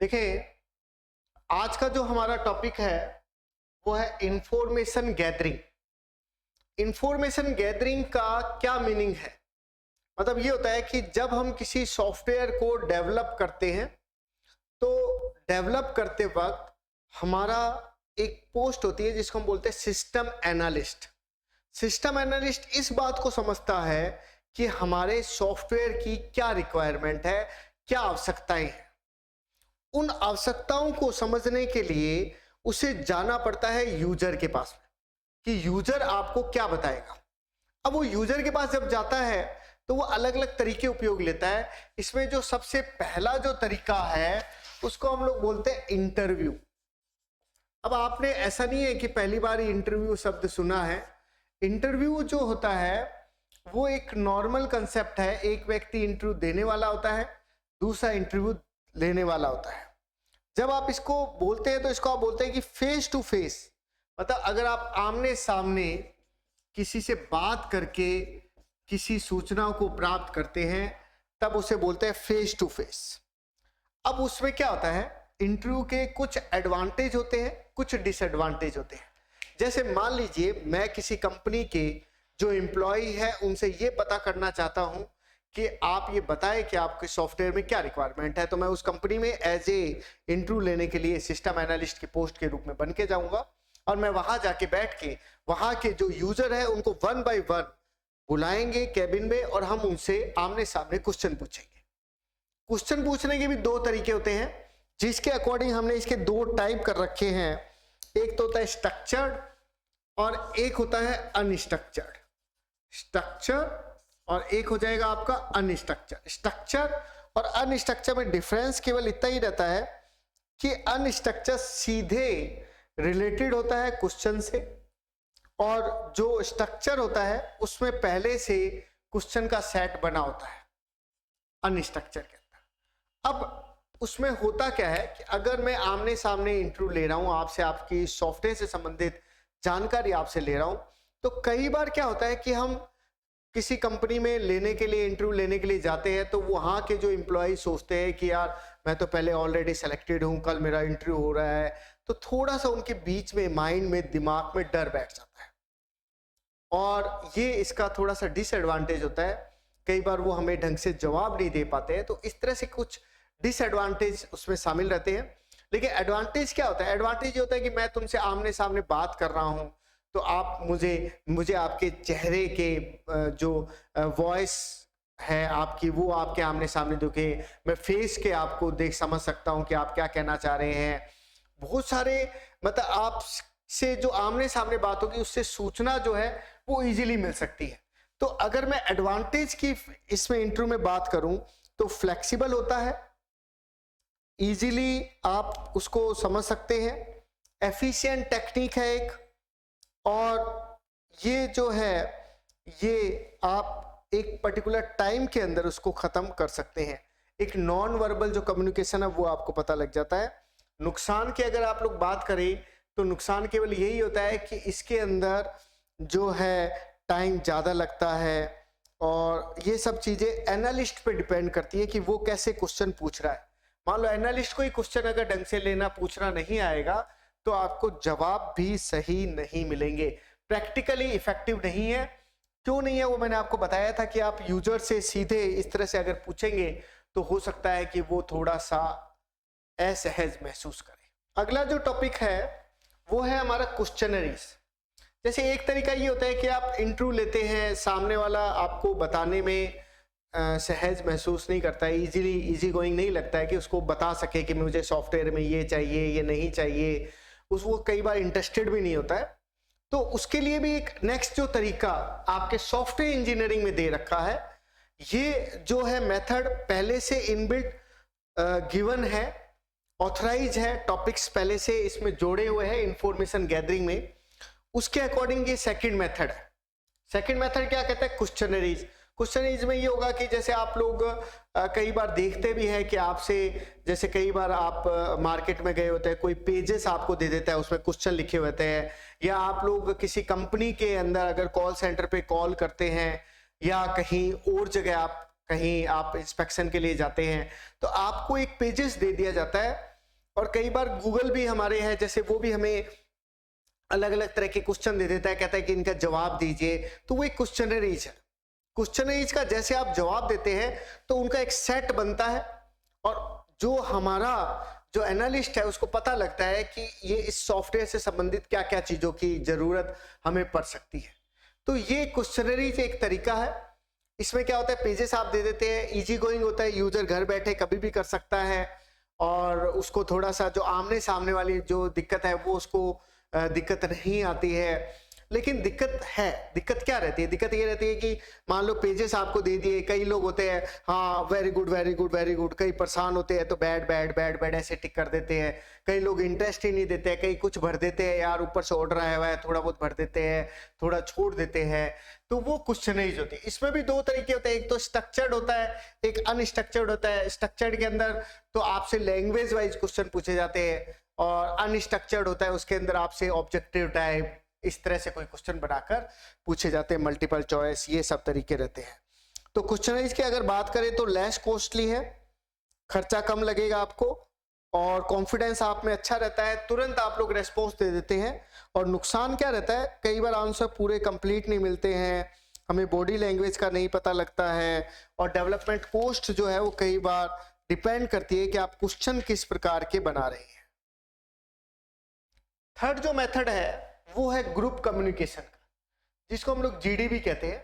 देखिए, आज का जो हमारा टॉपिक है वो है इंफॉर्मेशन गैदरिंग। इंफॉर्मेशन गैदरिंग का क्या मीनिंग है? मतलब ये होता है कि जब हम किसी सॉफ्टवेयर को डेवलप करते हैं तो डेवलप करते वक्त हमारा एक पोस्ट होती है जिसको हम बोलते हैं सिस्टम एनालिस्ट। सिस्टम एनालिस्ट इस बात को समझता है कि हमारे सॉफ्टवेयर की क्या रिक्वायरमेंट है, क्या आवश्यकताएं हैं। उन आवश्यकताओं को समझने के लिए उसे जाना पड़ता है यूजर के पास में कि यूजर आपको क्या बताएगा। अब वो यूजर के पास जब जाता है तो वो अलग अलग तरीके उपयोग लेता है। इसमें जो सबसे पहला जो तरीका है उसको हम लोग बोलते हैं इंटरव्यू। अब आपने ऐसा नहीं है कि पहली बार इंटरव्यू शब्द सुना है। इंटरव्यू जो होता है वो एक नॉर्मल कंसेप्ट है। एक व्यक्ति इंटरव्यू देने वाला होता है, दूसरा इंटरव्यू लेने वाला होता है। जब आप इसको बोलते हैं तो इसको आप बोलते हैं कि फेस टू फेस, मतलब अगर आप आमने सामने किसी से बात करके किसी सूचना को प्राप्त करते हैं तब उसे बोलते हैं फेस टू फेस। अब उसमें क्या होता है, इंटरव्यू के कुछ एडवांटेज होते हैं, कुछ डिसएडवांटेज होते हैं। जैसे मान लीजिए मैं किसी कंपनी के जो एम्प्लॉय है उनसे ये पता करना चाहता हूं कि आप ये बताएं कि आपके सॉफ्टवेयर में क्या रिक्वायरमेंट है, तो मैं उस कंपनी में एज ए इंटरव्यू लेने के लिए सिस्टम एनालिस्ट की पोस्ट के रूप में बन के जाऊंगा और मैं वहां जाके बैठ के वहां के जो यूजर है उनको वन बाय वन बुलाएंगे कैबिन में और हम उनसे आमने सामने क्वेश्चन पूछेंगे। क्वेश्चन पूछने के भी दो तरीके होते हैं जिसके अकॉर्डिंग हमने इसके दो टाइप कर रखे हैं। एक तो होता है स्ट्रक्चर्ड और एक होता है अनस्ट्रक्चर्ड। स्ट्रक्चर और एक हो जाएगा आपका अनस्ट्रक्चर। स्ट्रक्चर और अनस्ट्रक्चर में डिफरेंस केवल इतना ही रहता है कि अनस्ट्रक्चर सीधे रिलेटेड होता है क्वेश्चन से और जो स्ट्रक्चर होता है उसमें पहले से क्वेश्चन का सेट बना होता है अनस्ट्रक्चर के अंदर। अब उसमें होता क्या है कि अगर मैं आमने सामने इंटरव्यू ले रहा हूं आपसे, आपकी सॉफ्टवेयर से संबंधित जानकारी आपसे ले रहा हूं, तो कई बार क्या होता है कि हम किसी कंपनी में लेने के लिए इंटरव्यू लेने के लिए जाते हैं तो वहां के जो एम्प्लॉय सोचते हैं कि यार मैं तो पहले ऑलरेडी सिलेक्टेड हूं, कल मेरा इंटरव्यू हो रहा है, तो थोड़ा सा उनके बीच में माइंड में दिमाग में डर बैठ जाता है और ये इसका थोड़ा सा डिसएडवांटेज होता है। कई बार वो हमें ढंग से जवाब नहीं दे पाते हैं, तो इस तरह से कुछ डिसएडवांटेज उसमें शामिल रहते हैं। लेकिन एडवांटेज क्या होता है? एडवांटेज ये होता है कि मैं तुमसे आमने सामने बात कर रहा हूं तो आप मुझे आपके चेहरे के जो वॉइस है आपकी वो आपके आमने सामने दिखे, मैं फेस के आपको देख समझ सकता हूं कि आप क्या कहना चाह रहे हैं। बहुत सारे मतलब आप से जो आमने सामने बात होगी उससे सूचना जो है वो इजीली मिल सकती है। तो अगर मैं एडवांटेज की इसमें इंटरव्यू में बात करूं तो फ्लेक्सिबल होता है, इजीली आप उसको समझ सकते हैं, एफिशिएंट टेक्निक है एक, और ये जो है ये आप एक पर्टिकुलर टाइम के अंदर उसको खत्म कर सकते हैं। एक नॉन वर्बल जो कम्युनिकेशन है वो आपको पता लग जाता है। नुकसान की अगर आप लोग बात करें तो नुकसान केवल यही होता है कि इसके अंदर जो है टाइम ज़्यादा लगता है और ये सब चीज़ें एनालिस्ट पे डिपेंड करती है कि वो कैसे क्वेश्चन पूछ रहा है। मान लो एनालिस्ट को ही क्वेश्चन अगर ढंग से लेना पूछना नहीं आएगा तो आपको जवाब भी सही नहीं मिलेंगे, प्रैक्टिकली इफेक्टिव नहीं है। क्यों नहीं है वो मैंने आपको बताया था कि आप यूजर से सीधे इस तरह से अगर पूछेंगे तो हो सकता है कि वो थोड़ा सा असहज महसूस करे। अगला जो टॉपिक है वो है हमारा क्वेश्चनरीज। जैसे एक तरीका ये होता है कि आप इंटरव्यू लेते हैं, सामने वाला आपको बताने में सहज महसूस नहीं करता है, इजी गोइंग नहीं लगता है कि उसको बता सके कि मुझे सॉफ्टवेयर में ये चाहिए ये नहीं चाहिए, उसको कई बार इंटरेस्टेड भी नहीं होता है। तो उसके लिए भी एक नेक्स्ट जो तरीका आपके सॉफ्टवेयर इंजीनियरिंग में दे रखा है, ये जो है मेथड पहले से इनबिल्ट गिवन है, ऑथराइज है, टॉपिक्स पहले से इसमें जोड़े हुए हैं इंफॉर्मेशन गैदरिंग में। उसके अकॉर्डिंग ये सेकंड मेथड है। सेकंड मेथड क्या कहता है? क्वेश्चनरीज। क्वेश्चनरीज में ये होगा कि जैसे आप लोग कई बार देखते भी हैं कि आपसे, जैसे कई बार आप मार्केट में गए होते हैं, कोई पेजेस आपको दे देता है उसमें क्वेश्चन लिखे होते हैं, या आप लोग किसी कंपनी के अंदर अगर कॉल सेंटर पे कॉल करते हैं या कहीं और जगह आप कहीं आप इंस्पेक्शन के लिए जाते हैं तो आपको एक पेजेस दे दिया जाता है और कई बार गूगल भी हमारे हैं, जैसे वो भी हमें अलग अलग तरह के क्वेश्चन दे देता है, कहता है कि इनका जवाब दीजिए। तो वो एक क्वेश्चनरीज है। क्वेश्चनरीज का जैसे आप जवाब देते हैं तो उनका एक सेट बनता है, और जो हमारा जो एनालिस्ट है उसको पता लगता है कि ये इस सॉफ्टवेयर से संबंधित क्या क्या चीजों की जरूरत हमें पड़ सकती है। तो ये क्वेश्चनरीज एक तरीका है। इसमें क्या होता है, पेजेस आप दे देते हैं, इजी गोइंग होता है, यूजर घर बैठे कभी भी कर सकता है, और उसको थोड़ा सा जो आमने सामने वाली जो दिक्कत है वो उसको दिक्कत नहीं आती है। लेकिन दिक्कत है, दिक्कत क्या रहती है, दिक्कत ये रहती है कि मान लो पेजेस आपको दे दिए, कई लोग होते हैं हाँ very good very good very good, कई परेशान होते हैं तो बैड बैड बैड बैड ऐसे टिक कर देते हैं, कई लोग इंटरेस्ट ही नहीं देते हैं, कई कुछ भर देते हैं, यार ऊपर से ऑर्डर आया हुआ है थोड़ा बहुत भर देते हैं, थोड़ा छोड़ देते हैं। तो वो क्वेश्चनरीज होती है। इसमें भी दो तरीके होते हैं, एक तो स्ट्रक्चर्ड होता है, एक अनस्ट्रक्चर्ड होता है। स्ट्रक्चर्ड के अंदर तो आपसे लैंग्वेज वाइज क्वेश्चन पूछे जाते हैं, और अनस्ट्रक्चर्ड होता है उसके अंदर आपसे ऑब्जेक्टिव टाइप इस तरह से कोई क्वेश्चन बनाकर पूछे जाते हैं, मल्टीपल चॉइस, ये सब तरीके रहते हैं। तो क्वेश्चनरीज की अगर बात करें तो लेस कॉस्टली है, खर्चा कम लगेगा आपको, और कॉन्फिडेंस आप में अच्छा रहता है, तुरंत आप लोग रेस्पॉन्स दे देते हैं। और नुकसान क्या रहता है, कई बार आंसर पूरे कंप्लीट नहीं मिलते हैं, हमें बॉडी लैंग्वेज का नहीं पता लगता है, और डेवलपमेंट कॉस्ट जो है वो कई बार डिपेंड करती है कि आप क्वेश्चन किस प्रकार के बना रहे हैं। थर्ड जो मेथड है वो है ग्रुप कम्युनिकेशन का, जिसको हम लोग जीडी भी कहते हैं।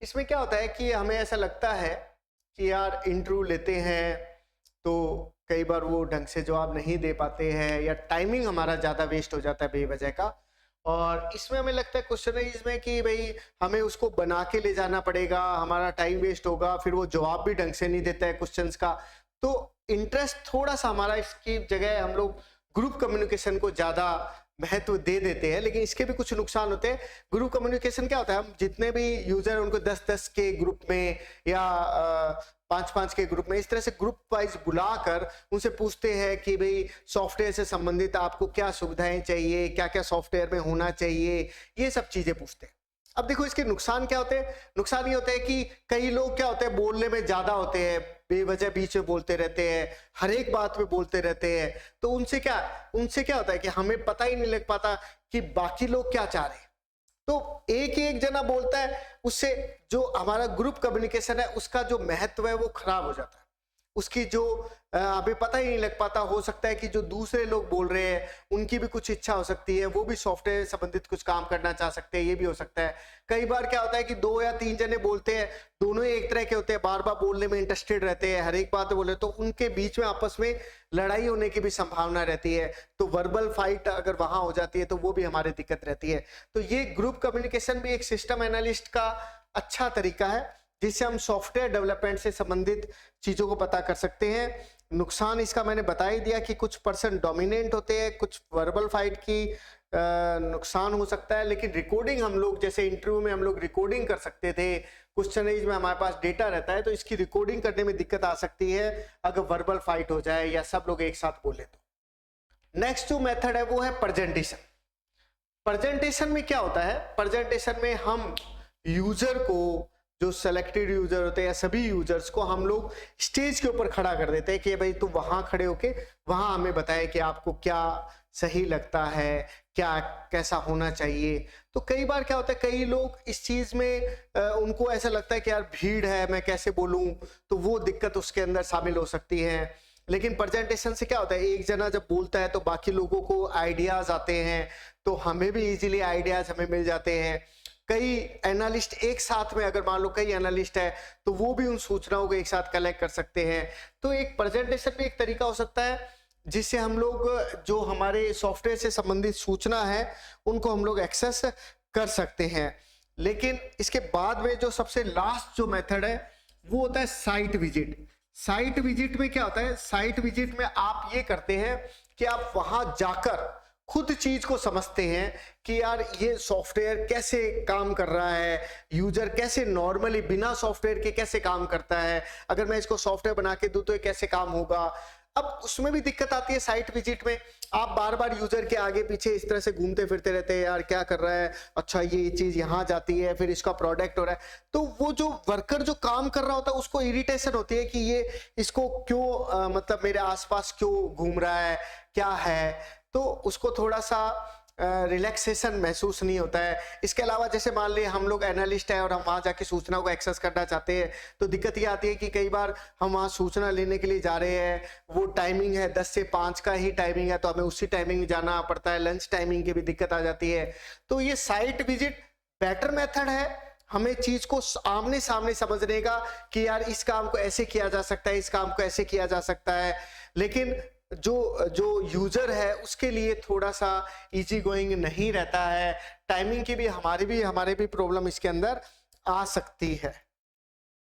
इसमें क्या होता है कि हमें ऐसा लगता है कि यार इंटरव्यू लेते हैं तो कई बार वो ढंग से जवाब नहीं दे पाते हैं, या टाइमिंग हमारा ज़्यादा वेस्ट हो जाता है बेवजह का। और इसमें हमें लगता है क्वेश्चनरीज में कि भाई हमें उसको बना के ले जाना पड़ेगा, हमारा टाइम वेस्ट होगा, फिर वो जवाब भी ढंग से नहीं देता है क्वेश्चंस का। तो इंटरेस्ट थोड़ा सा हमारा इसकी जगह हम लोग ग्रुप कम्युनिकेशन को ज़्यादा महत्व दे देते हैं, लेकिन इसके भी कुछ नुकसान होते हैं। ग्रुप कम्युनिकेशन क्या होता है, हम जितने भी यूजर उनको 10-10 के ग्रुप में या 5-5 के ग्रुप में इस तरह से ग्रुप वाइज बुलाकर उनसे पूछते हैं कि भाई सॉफ्टवेयर से संबंधित आपको क्या सुविधाएं चाहिए, क्या क्या सॉफ्टवेयर में होना चाहिए, ये सब चीजें पूछते हैं। अब देखो इसके नुकसान क्या होते हैं, नुकसान ये होता है कि कई लोग क्या होते हैं बोलने में ज्यादा होते हैं, बेवजह बीच में बोलते रहते हैं, हर एक बात में बोलते रहते हैं। तो उनसे क्या होता है कि हमें पता ही नहीं लग पाता कि बाकी लोग क्या चाह रहे हैं। तो एक ही एक जना बोलता है, उससे जो हमारा ग्रुप कम्युनिकेशन है उसका जो महत्व है वो खराब हो जाता है, उसकी जो अभी पता ही नहीं लग पाता। हो सकता है कि जो दूसरे लोग बोल रहे हैं उनकी भी कुछ इच्छा हो सकती है, वो भी सॉफ्टवेयर संबंधित कुछ काम करना चाह सकते हैं, ये भी हो सकता है। कई बार क्या होता है कि 2 या 3 जने बोलते हैं, दोनों ही एक तरह के होते हैं, बार बार बोलने में इंटरेस्टेड रहते हैं, हर एक बात बोले, तो उनके बीच में आपस में लड़ाई होने की भी संभावना रहती है। तो वर्बल फाइट अगर वहां हो जाती है तो वो भी हमारी दिक्कत रहती है। तो ये ग्रुप कम्युनिकेशन भी एक सिस्टम एनालिस्ट का अच्छा तरीका है, जिससे हम सॉफ्टवेयर डेवलपमेंट से संबंधित चीजों को पता कर सकते हैं। नुकसान इसका मैंने बता ही दिया कि कुछ पर्सन डोमिनेंट होते हैं, कुछ वर्बल फाइट की नुकसान हो सकता है। लेकिन रिकॉर्डिंग हम लोग जैसे इंटरव्यू में हम लोग रिकॉर्डिंग कर सकते थे, क्वेश्चनरीज में हमारे पास डेटा रहता है, तो इसकी रिकॉर्डिंग करने में दिक्कत आ सकती है अगर वर्बल फाइट हो जाए या सब लोग एक साथ बोले तो। नेक्स्ट जो मेथड है वो है प्रेजेंटेशन। प्रेजेंटेशन में क्या होता है, प्रेजेंटेशन में हम यूजर को, जो सेलेक्टेड यूजर होते हैं या सभी यूजर्स को हम लोग स्टेज के ऊपर खड़ा कर देते हैं कि भाई तू वहां खड़े होके वहां हमें बताए कि आपको क्या सही लगता है, क्या कैसा होना चाहिए। तो कई बार क्या होता है, कई लोग इस चीज में उनको ऐसा लगता है कि यार भीड़ है, मैं कैसे बोलूं, तो वो दिक्कत उसके अंदर शामिल हो सकती है। लेकिन प्रेजेंटेशन से क्या होता है, एक जना जब बोलता है तो बाकी लोगों को आइडियाज आते हैं, तो हमें भी इजीली आइडियाज हमें मिल जाते हैं। कई एनालिस्ट एक साथ में, अगर मान लो कई एनालिस्ट है तो वो भी उन सूचनाओं को एक साथ कलेक्ट कर सकते हैं। तो एक प्रेजेंटेशन भी एक तरीका हो सकता है जिससे हम लोग जो हमारे सॉफ्टवेयर से संबंधित सूचना है उनको हम लोग एक्सेस कर सकते हैं। लेकिन इसके बाद में जो सबसे लास्ट जो मेथड है वो होता है साइट विजिट। साइट विजिट में क्या होता है, साइट विजिट में आप ये करते हैं कि आप वहां जाकर खुद चीज को समझते हैं कि यार ये सॉफ्टवेयर कैसे काम कर रहा है, यूजर कैसे नॉर्मली बिना सॉफ्टवेयर के कैसे काम करता है, अगर मैं इसको सॉफ्टवेयर बना के दूं तो ये कैसे काम होगा, अब उसमें भी दिक्कत आती है साइट विजिट में, आप बार बार यूजर के आगे पीछे इस तरह से घूमते फिरते रहते हैं, यार क्या कर रहा है, अच्छा ये चीज यहाँ जाती है, फिर इसका प्रोडक्ट हो रहा है, तो वो जो वर्कर जो काम कर रहा होता है उसको इरिटेशन होती है कि ये इसको क्यों मतलब मेरे आसपास क्यों घूम रहा है, क्या है, तो उसको थोड़ा सा रिलैक्सेशन महसूस नहीं होता है। इसके अलावा जैसे मान लीजिए हम लोग एनालिस्ट हैं और हम वहाँ जाके सूचना को एक्सेस करना चाहते हैं, तो दिक्कत ये आती है कि कई बार हम वहाँ सूचना लेने के लिए जा रहे हैं, वो टाइमिंग है 10 से 5 का ही टाइमिंग है, तो हमें उसी टाइमिंग जाना पड़ता है, लंच टाइमिंग की भी दिक्कत आ जाती है। तो ये साइट विजिट बेटर मेथड है हमें चीज को आमने सामने समझने का कि यार इस काम को ऐसे किया जा सकता है, इस काम को ऐसे किया जा सकता है, लेकिन जो यूजर है उसके लिए थोड़ा सा इजी गोइंग नहीं रहता है, टाइमिंग की भी हमारे भी प्रॉब्लम इसके अंदर आ सकती है।